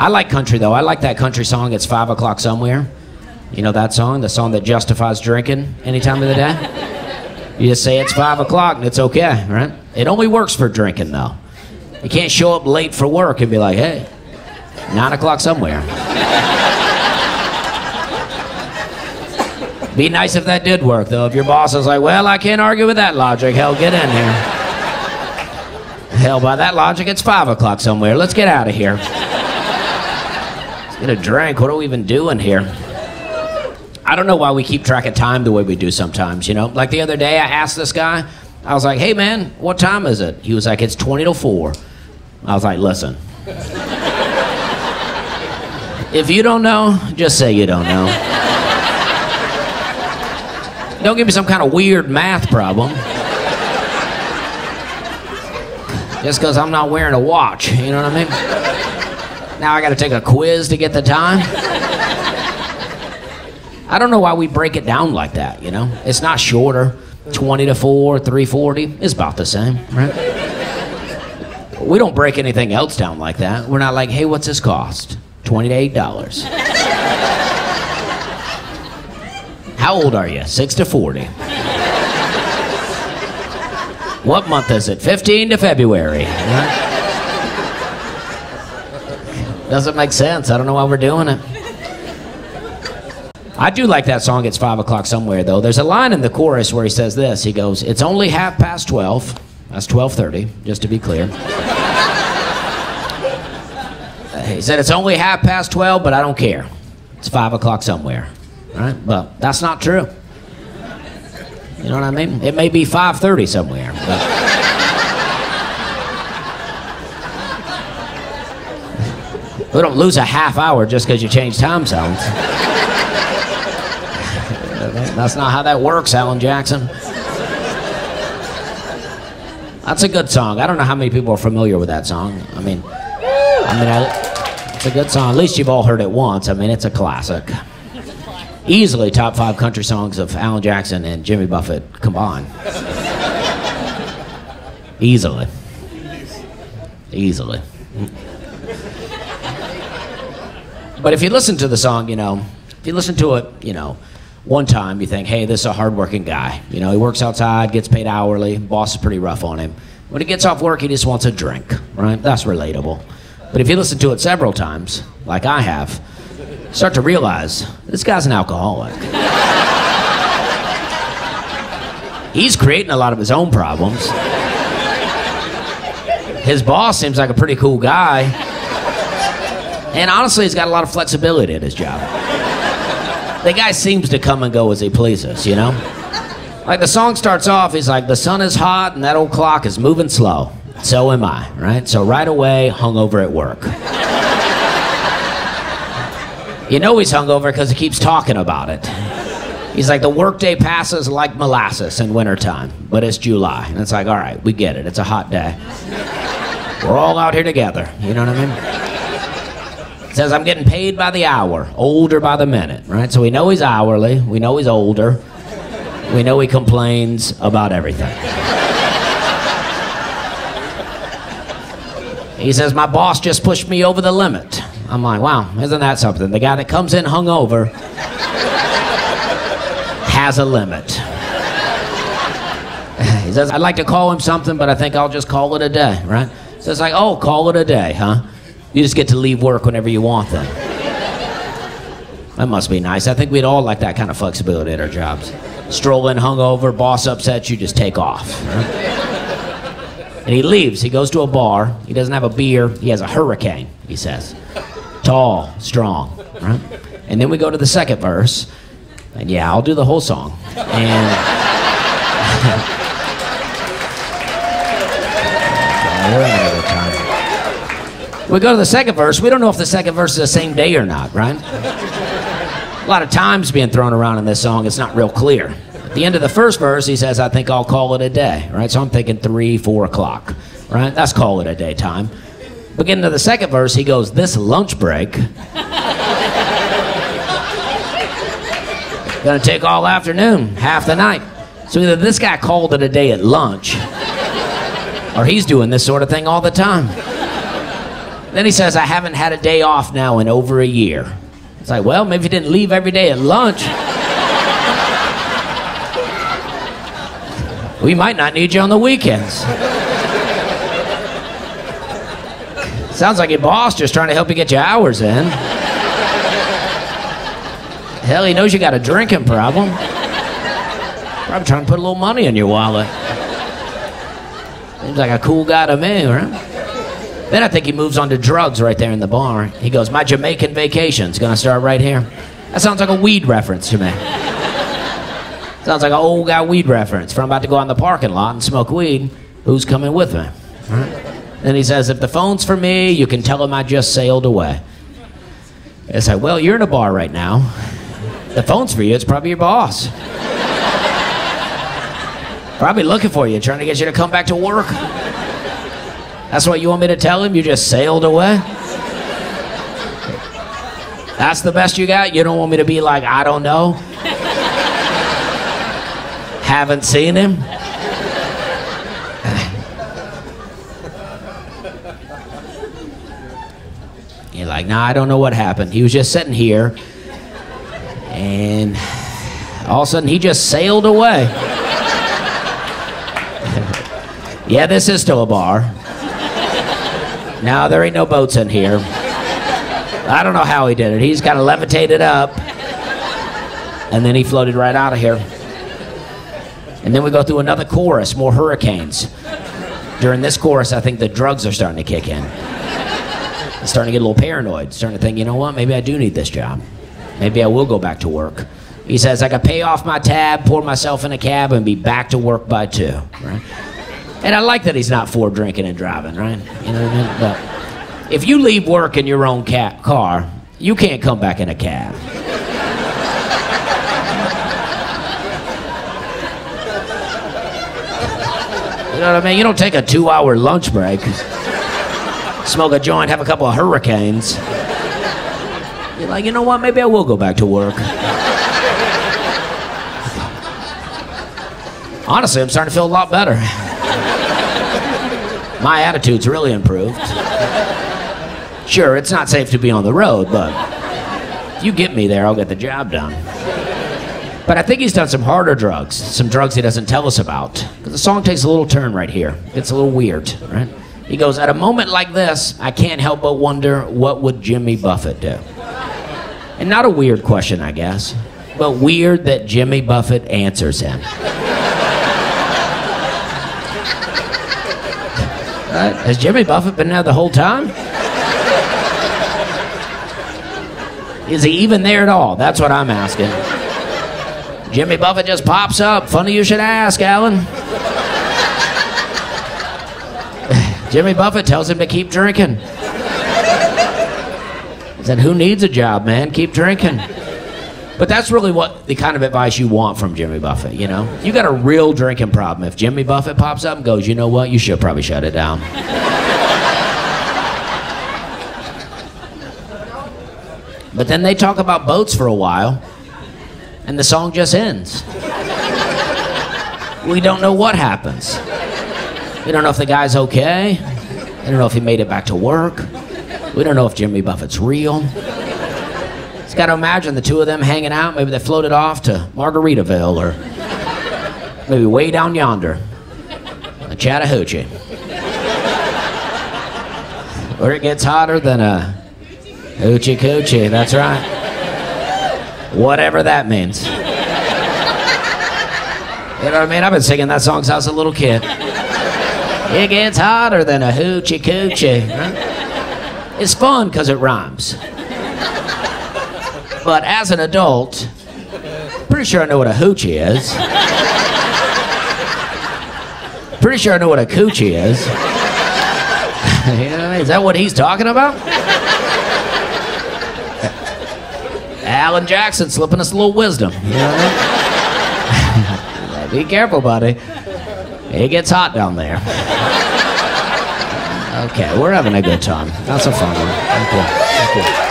I like country, though. I like that country song, It's 5 O'Clock Somewhere. You know that song? The song that justifies drinking any time of the day? You just say it's 5 o'clock and it's okay, right? It only works for drinking, though. You can't show up late for work and be like, hey, 9 o'clock somewhere. Be nice if that did work, though. If your boss is like, well, I can't argue with that logic. Hell, get in here. Hell, by that logic, it's 5 o'clock somewhere. Let's get out of here. Let's get a drink. What are we even doing here? I don't know why we keep track of time the way we do sometimes, you know? Like the other day, I asked this guy, I was like, hey, man, what time is it? He was like, it's 20 to 4. I was like, listen. If you don't know, just say you don't know. Don't give me some kind of weird math problem. Just because I'm not wearing a watch, you know what I mean? Now I got to take a quiz to get the time. I don't know why we break it down like that, you know? It's not shorter. 20 to 4, 3:40 is about the same, right? We don't break anything else down like that. We're not like, hey, what's this cost? $20 to $8. How old are you? 6 to 40. What month is it? 15 to February. Right? Doesn't make sense. I don't know why we're doing it. I do like that song, It's 5 O'Clock Somewhere, though. There's a line in the chorus where he says this. He goes, it's only 12:30. That's 12:30, just to be clear. He said, it's only 12:30, but I don't care. It's 5 o'clock somewhere. Right? But that's not true. You know what I mean? It may be 5:30 somewhere. But we don't lose a half hour just because you change time zones. That's not how that works, Alan Jackson. That's a good song. I don't know how many people are familiar with that song. I mean, it's a good song. At least you've all heard it once. I mean, it's a classic. Easily top 5 country songs of Alan Jackson and Jimmy Buffett combined. Easily. Easily. But if you listen to the song, you know, if you listen to it, you know, one time you think, hey, this is a hardworking guy. You know, he works outside, gets paid hourly, boss is pretty rough on him. When he gets off work, he just wants a drink, right? That's relatable. But if you listen to it several times, like I have, start to realize this guy's an alcoholic. He's creating a lot of his own problems. His boss seems like a pretty cool guy. And honestly, he's got a lot of flexibility at his job. The guy seems to come and go as he pleases, you know? Like the song starts off, he's like, the sun is hot and that old clock is moving slow. So am I, right? So right away, hungover at work. You know he's hungover because he keeps talking about it. He's like, the workday passes like molasses in wintertime, but it's July. And it's like, all right, we get it. It's a hot day. We're all out here together, you know what I mean? Says, I'm getting paid by the hour, older by the minute, right? So we know he's hourly, we know he's older, we know he complains about everything. He says, my boss just pushed me over the limit. I'm like, wow, isn't that something? The guy that comes in hungover has a limit. He says, I'd like to call him something, but I think I'll just call it a day, right? So it's like, oh, call it a day, huh? You just get to leave work whenever you want then. That must be nice. I think we'd all like that kind of flexibility at our jobs. Stroll in hungover, boss upsets you, just take off. Right? And he leaves. He goes to a bar. He doesn't have a beer. He has a hurricane, he says. Tall, strong, right? And then we go to the second verse. And yeah, I'll do the whole song. And we go to the second verse. We don't know if the second verse is the same day or not, right? A lot of times being thrown around in this song. It's not real clear. At the end of the first verse, he says, I think I'll call it a day, right? So I'm thinking 3, 4 o'clock, right? That's call it a day time. Beginning of the second verse, he goes, this lunch break gonna take all afternoon, half the night. So either this guy called it a day at lunch, or he's doing this sort of thing all the time. Then he says, I haven't had a day off now in over a year. It's like, well, maybe you didn't leave every day at lunch. We might not need you on the weekends. Sounds like your boss just trying to help you get your hours in. Hell, he knows you got a drinking problem. Probably trying to put a little money in your wallet. Seems like a cool guy to me, right? Then I think he moves on to drugs right there in the bar. He goes, my Jamaican vacation's gonna start right here. That sounds like a weed reference to me. Sounds like an old guy weed reference. From about to go out in the parking lot and smoke weed, who's coming with me? Right? Then he says, if the phone's for me, you can tell him I just sailed away. It's like, well, you're in a bar right now. The phone's for you, it's probably your boss. Probably looking for you, trying to get you to come back to work. That's what you want me to tell him? You just sailed away? That's the best you got? You don't want me to be like, I don't know? Haven't seen him? You're like, nah, I don't know what happened. He was just sitting here, and all of a sudden he just sailed away. Yeah, this is still a bar. No, there ain't no boats in here. I don't know how he did it. He's kind of levitated up, and then he floated right out of here. And then we go through another chorus, more hurricanes. During this chorus, I think the drugs are starting to kick in. I'm starting to get a little paranoid, starting to think, you know what, maybe I do need this job. Maybe I will go back to work. He says, I could pay off my tab, pour myself in a cab, and be back to work by 2, right? And I like that he's not for drinking and driving, right? You know what I mean? But if you leave work in your own car, you can't come back in a cab. You know what I mean? You don't take a 2-hour lunch break, smoke a joint, have a couple of hurricanes. You're like, you know what? Maybe I will go back to work. Honestly, I'm starting to feel a lot better. My attitude's really improved. Sure, it's not safe to be on the road, but if you get me there, I'll get the job done. But I think he's done some harder drugs, some drugs he doesn't tell us about. Because the song takes a little turn right here. It's a little weird, right? He goes, at a moment like this, I can't help but wonder, what would Jimmy Buffett do? And not a weird question, I guess, but weird that Jimmy Buffett answers him. Has Jimmy Buffett been there the whole time? Is he even there at all? That's what I'm asking. Jimmy Buffett just pops up. Funny you should ask, Alan. Jimmy Buffett tells him to keep drinking. He said, who needs a job, man? Keep drinking. But that's really what the kind of advice you want from Jimmy Buffett, you know? You got a real drinking problem. If Jimmy Buffett pops up and goes, you know what? You should probably shut it down. But then they talk about boats for a while, and the song just ends. We don't know what happens. We don't know if the guy's okay. We don't know if he made it back to work. We don't know if Jimmy Buffett's real. Just got to imagine the two of them hanging out. Maybe they floated off to Margaritaville, or maybe way down yonder, Chattahoochee, where it gets hotter than a hoochie coochie. That's right. Whatever that means. You know what I mean? I've been singing that song since I was a little kid. It gets hotter than a hoochie coochie. Right? It's fun because it rhymes. But as an adult, pretty sure I know what a hoochie is. Pretty sure I know what a coochie is. You know what I mean? Is that what he's talking about? Alan Jackson slipping us a little wisdom. You know what I mean? Be careful, buddy. It gets hot down there. Okay, we're having a good time. That's a fun one. Thank you. Thank you.